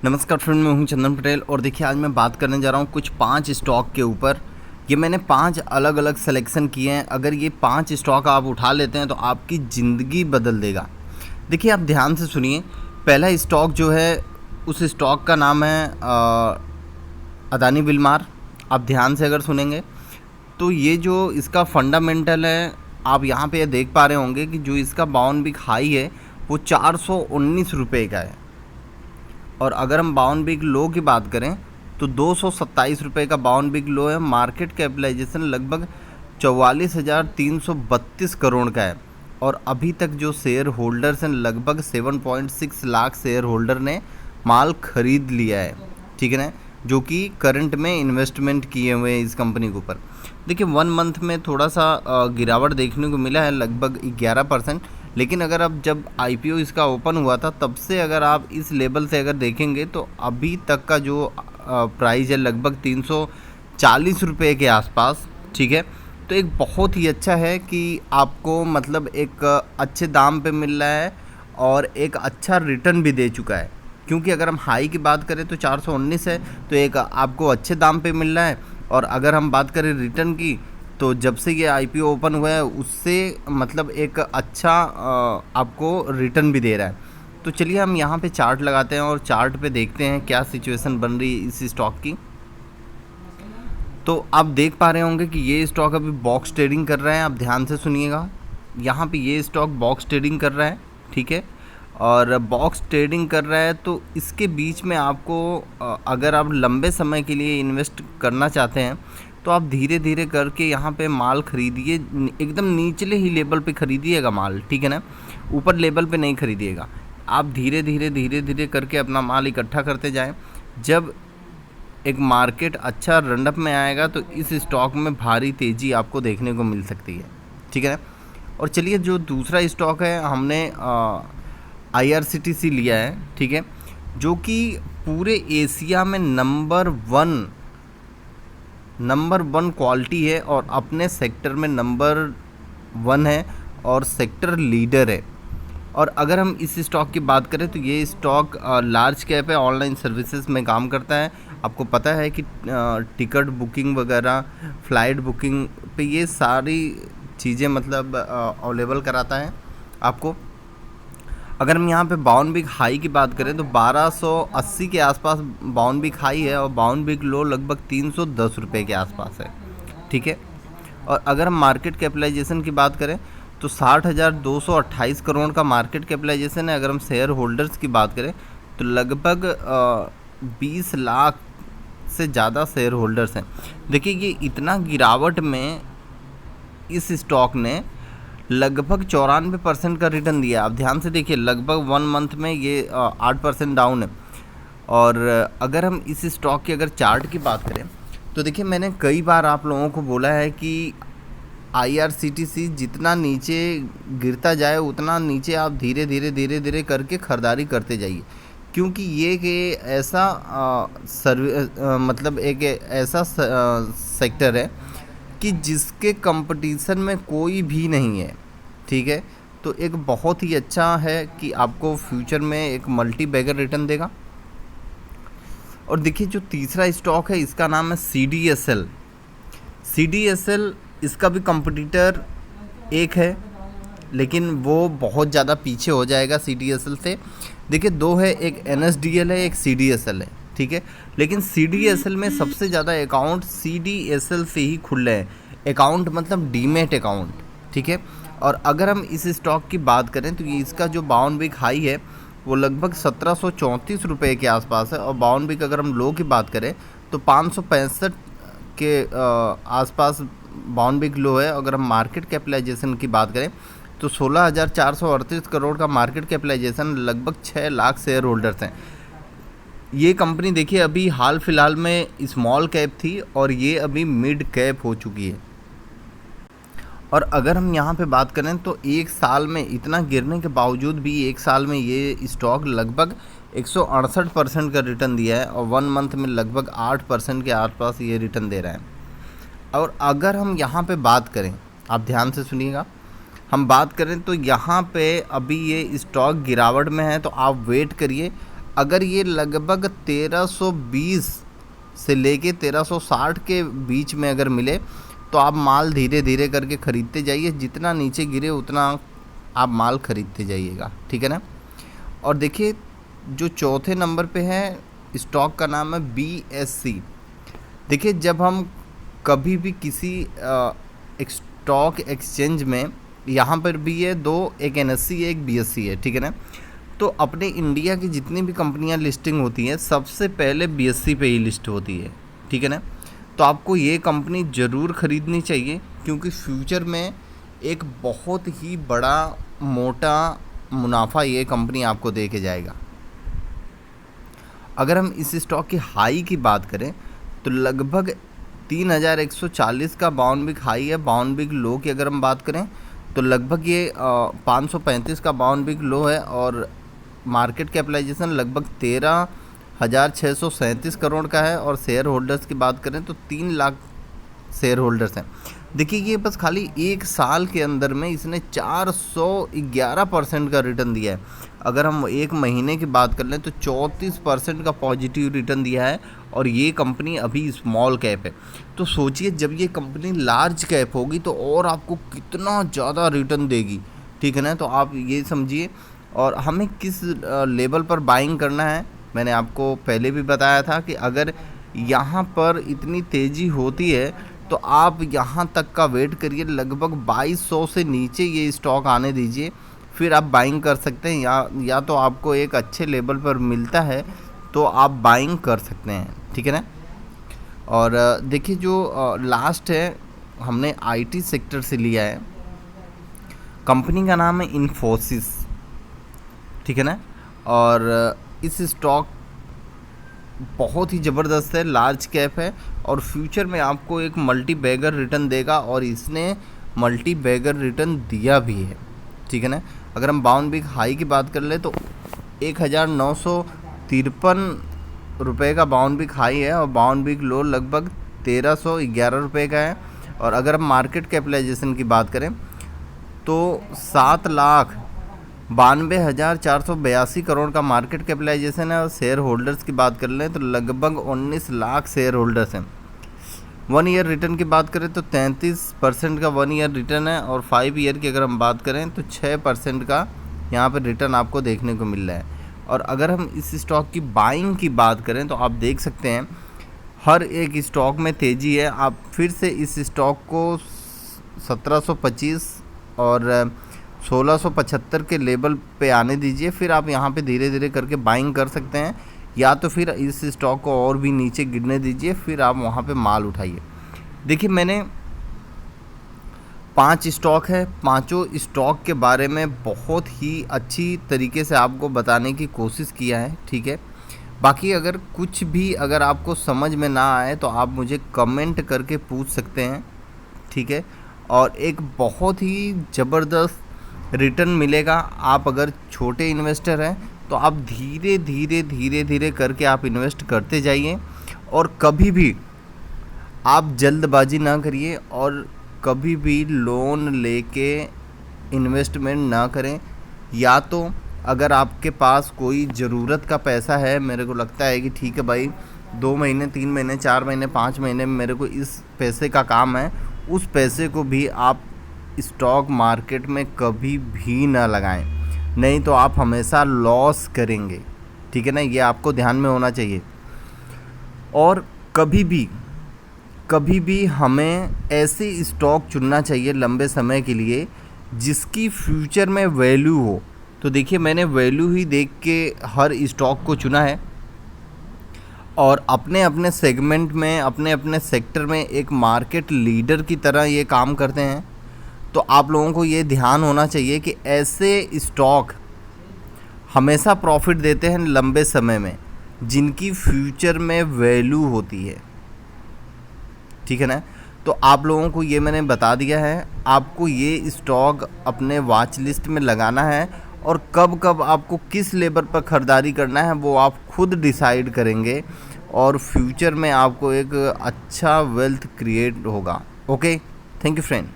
नमस्कार फ्रेंड, मैं हूं चंदन पटेल और देखिए आज मैं बात करने जा रहा हूं कुछ 5 स्टॉक के ऊपर। ये मैंने 5 अलग अलग सिलेक्शन किए हैं। अगर ये 5 स्टॉक आप उठा लेते हैं तो आपकी ज़िंदगी बदल देगा। देखिए आप ध्यान से सुनिए। पहला स्टॉक जो है उस स्टॉक का नाम है अदानी विलमार। आप ध्यान से अगर सुनेंगे तो ये जो इसका फंडामेंटल है, आप यहाँ पे देख पा रहे होंगे कि जो इसका बाउन बिग हाई है वो 419 रुपये का है। और अगर हम बाउन बिग लो की बात करें तो 227 रुपये का बाउन बिग लो है। मार्केट कैपिटलाइजेशन लगभग 44,332 करोड़ का है। और अभी तक जो शेयर होल्डर्स हैं लगभग 7.6 लाख शेयर होल्डर ने माल खरीद लिया है, ठीक है ना, जो कि करंट में इन्वेस्टमेंट किए हुए हैं इस कंपनी के ऊपर। देखिए 1 मंथ में थोड़ा सा गिरावट देखने को मिला है, लगभग 11%। लेकिन अगर अब जब आईपीओ इसका ओपन हुआ था तब से अगर आप इस लेवल से अगर देखेंगे तो अभी तक का जो प्राइस है लगभग 340 रुपये के आसपास, ठीक है। तो एक बहुत ही अच्छा है कि आपको मतलब एक अच्छे दाम पे मिल रहा है और एक अच्छा रिटर्न भी दे चुका है। क्योंकि अगर हम हाई की बात करें तो 419 है, तो एक आपको अच्छे दाम पे मिल रहा है। और अगर हम बात करें रिटर्न की तो जब से ये आईपीओ ओपन हुआ है उससे मतलब एक अच्छा आपको रिटर्न भी दे रहा है। तो चलिए हम यहाँ पे चार्ट लगाते हैं और चार्ट पे देखते हैं क्या सिचुएशन बन रही है इस स्टॉक की। तो आप देख पा रहे होंगे कि ये स्टॉक अभी बॉक्स ट्रेडिंग कर रहा है। आप ध्यान से सुनिएगा, यहाँ पे ये स्टॉक बॉक्स ट्रेडिंग कर रहा है, ठीक है। और बॉक्स ट्रेडिंग कर रहा है तो इसके बीच में आपको अगर आप लंबे समय के लिए इन्वेस्ट करना चाहते हैं तो आप धीरे धीरे करके यहाँ पे माल खरीदिए। एकदम निचले ही लेवल पे खरीदिएगा माल, ठीक है ना, ऊपर लेवल पे नहीं खरीदिएगा। आप धीरे धीरे करके अपना माल इकट्ठा करते जाएं। जब एक मार्केट अच्छा रनअप में आएगा तो इस स्टॉक में भारी तेज़ी आपको देखने को मिल सकती है, ठीक है। और चलिए जो दूसरा स्टॉक है हमने IRCTC लिया है, ठीक है, जो कि पूरे एशिया में नंबर वन क्वालिटी है और अपने सेक्टर में नंबर 1 है और सेक्टर लीडर है। और अगर हम इस स्टॉक की बात करें तो ये स्टॉक लार्ज कैप है, ऑनलाइन सर्विसेज में काम करता है। आपको पता है कि टिकट बुकिंग वगैरह, फ़्लाइट बुकिंग पे ये सारी चीज़ें मतलब अवेलेबल कराता है आपको। अगर हम यहाँ पे बाउन बिग हाई की बात करें तो 1280 के आसपास बाउन बिग हाई है और बाउन बिग लो लगभग 310 रुपये के आसपास है, ठीक है। और अगर हम मार्केट कैपिटलाइजेशन की बात करें तो 60,228 करोड़ का मार्केट कैपिटलाइजेशन है। अगर हम शेयर होल्डर्स की बात करें तो लगभग 20 लाख से ज़्यादा शेयर होल्डर्स हैं। देखिए ये इतना गिरावट में इस स्टॉक ने लगभग 94% का रिटर्न दिया। आप ध्यान से देखिए, लगभग 1 मंथ में ये 8% डाउन है। और अगर हम इस स्टॉक की अगर चार्ट की बात करें तो देखिए मैंने कई बार आप लोगों को बोला है कि IRCTC जितना नीचे गिरता जाए उतना नीचे आप धीरे धीरे करके ख़रीदारी करते जाइए। क्योंकि ये कि ऐसा मतलब एक ऐसा सेक्टर है कि जिसके कंपटीशन में कोई भी नहीं है, ठीक है। तो एक बहुत ही अच्छा है कि आपको फ्यूचर में एक मल्टी बैगर रिटर्न देगा। और देखिए जो तीसरा स्टॉक है इसका नाम है CDSL। इसका भी कंपटीटर एक है लेकिन वो बहुत ज़्यादा पीछे हो जाएगा CDSL से। देखिए 2 है, एक NSDL है, एक CDSL है, ठीक है। लेकिन CDSL में सबसे ज़्यादा अकाउंट CDSL से ही खुल रहे हैं। अकाउंट मतलब डीमेट अकाउंट, ठीक है। और अगर हम इस स्टॉक की बात करें तो इसका जो बाउन बिग हाई है वो लगभग 1734 रुपये के आसपास है। और बाउन बिग अगर हम लो की बात करें तो 565 के आसपास बाउन बिग लो है। अगर हम मार्केट कैपिटलाइजेशन की बात करें तो 16,438 करोड़ का मार्केट कैपिटलाइजेशन, लगभग 6 लाख शेयर होल्डर्स हैं। ये कंपनी देखिए अभी हाल फिलहाल में स्मॉल कैप थी और ये अभी मिड कैप हो चुकी है। और अगर हम यहाँ पे बात करें तो एक साल में इतना गिरने के बावजूद भी एक साल में ये स्टॉक लगभग 168% का रिटर्न दिया है और 1 मंथ में लगभग 8% के आसपास ये रिटर्न दे रहा है। और अगर हम यहाँ पे बात करें, आप ध्यान से सुनिएगा, हम बात करें तो यहाँ पे अभी ये स्टॉक गिरावट में है तो आप वेट करिए। अगर ये लगभग 1320 से लेके 1360 के बीच में अगर मिले तो आप माल धीरे धीरे करके ख़रीदते जाइए, जितना नीचे गिरे उतना आप माल ख़रीदते जाइएगा, ठीक है ना। और देखिए जो चौथे नंबर पे है स्टॉक का नाम है BSC। देखिए जब हम कभी भी किसी एक स्टॉक एक्सचेंज में, यहाँ पर भी है दो, एक NSE है एक BSC है, ठीक है ना। तो अपने इंडिया की जितनी भी कंपनियां लिस्टिंग होती हैं सबसे पहले BSC पे ही लिस्ट होती है, ठीक है ना। तो आपको ये कंपनी ज़रूर ख़रीदनी चाहिए क्योंकि फ्यूचर में एक बहुत ही बड़ा मोटा मुनाफा ये कंपनी आपको दे के जाएगा। अगर हम इस स्टॉक की हाई की बात करें तो लगभग 3140 का बाउंड बिग हाई है। बाउंड बिग लो की अगर हम बात करें तो लगभग ये 535 का बाउंड बिग लो है और मार्केट कैपिटलाइजेशन लगभग 13,637 करोड़ का है। और शेयर होल्डर्स की बात करें तो 3 लाख शेयर होल्डर्स हैं। देखिए ये बस खाली एक साल के अंदर में इसने 411% का रिटर्न दिया है। अगर हम एक महीने की बात कर लें तो 34% का पॉजिटिव रिटर्न दिया है और ये कंपनी अभी स्मॉल कैप है। तो सोचिए जब ये कंपनी लार्ज कैप होगी तो और आपको कितना ज़्यादा रिटर्न देगी, ठीक है ना। तो आप ये समझिए। और हमें किस लेवल पर बाइंग करना है मैंने आपको पहले भी बताया था कि अगर यहाँ पर इतनी तेज़ी होती है तो आप यहाँ तक का वेट करिए, लगभग 2200 से नीचे ये स्टॉक आने दीजिए, फिर आप बाइंग कर सकते हैं। या तो आपको एक अच्छे लेवल पर मिलता है तो आप बाइंग कर सकते हैं, ठीक है ना। और देखिए जो लास्ट है हमने IT सेक्टर से लिया है। कंपनी का नाम है इन्फोसिस, ठीक है ना। और इस स्टॉक बहुत ही ज़बरदस्त है, लार्ज कैप है और फ्यूचर में आपको एक मल्टी बैगर रिटर्न देगा और इसने मल्टी बैगर रिटर्न दिया भी है, ठीक है ना। अगर हम बाउंड बिग हाई की बात कर ले तो 1953 रुपये का बाउंड बिग हाई है और बाउंड बिग लो लगभग 1311 रुपये का है। और अगर हम मार्केट कैपिटलाइजेशन की बात करें तो 7,92,482 करोड़ का मार्केट कैपिटलाइजेशन है। और शेयर होल्डर्स की बात कर लें तो लगभग 19 लाख शेयर होल्डर्स हैं। 1 ईयर रिटर्न की बात करें तो 33% का 1 ईयर रिटर्न है और 5 ईयर की अगर हम बात करें तो 6% का यहाँ पर रिटर्न आपको देखने को मिल रहा है। और अगर हम इस स्टॉक की बाइंग की बात करें तो आप देख सकते हैं हर एक स्टॉक में तेज़ी है। आप फिर से इस स्टॉक को 1725 और 1675 के लेवल पे आने दीजिए, फिर आप यहाँ पे धीरे धीरे करके बाइंग कर सकते हैं। या तो फिर इस स्टॉक को और भी नीचे गिरने दीजिए, फिर आप वहाँ पे माल उठाइए। देखिए मैंने 5 स्टॉक है, पांचों स्टॉक के बारे में बहुत ही अच्छी तरीके से आपको बताने की कोशिश किया है, ठीक है। बाकी अगर कुछ भी अगर आपको समझ में ना आए तो आप मुझे कमेंट करके पूछ सकते हैं, ठीक है। और एक बहुत ही ज़बरदस्त रिटर्न मिलेगा। आप अगर छोटे इन्वेस्टर हैं तो आप धीरे धीरे धीरे धीरे करके आप इन्वेस्ट करते जाइए और कभी भी आप जल्दबाजी ना करिए और कभी भी लोन लेके इन्वेस्टमेंट ना करें। या तो अगर आपके पास कोई ज़रूरत का पैसा है, मेरे को लगता है कि ठीक है भाई 2 महीने 3 महीने 4 महीने 5 महीने में मेरे को इस पैसे का काम है, उस पैसे को भी आप स्टॉक मार्केट में कभी भी ना लगाएं, नहीं तो आप हमेशा लॉस करेंगे, ठीक है ना। ये आपको ध्यान में होना चाहिए। और कभी भी हमें ऐसे स्टॉक चुनना चाहिए लंबे समय के लिए जिसकी फ्यूचर में वैल्यू हो। तो देखिए मैंने वैल्यू ही देख के हर स्टॉक को चुना है और अपने अपने सेगमेंट में अपने अपने सेक्टर में एक मार्केट लीडर की तरह ये काम करते हैं। तो आप लोगों को ये ध्यान होना चाहिए कि ऐसे स्टॉक हमेशा प्रॉफिट देते हैं लंबे समय में, जिनकी फ्यूचर में वैल्यू होती है, ठीक है ना। तो आप लोगों को ये मैंने बता दिया है, आपको ये स्टॉक अपने वॉच लिस्ट में लगाना है और कब कब आपको किस लेवल पर ख़रीदारी करना है वो आप खुद डिसाइड करेंगे और फ्यूचर में आपको एक अच्छा वेल्थ क्रिएट होगा। Okay, thank you friend.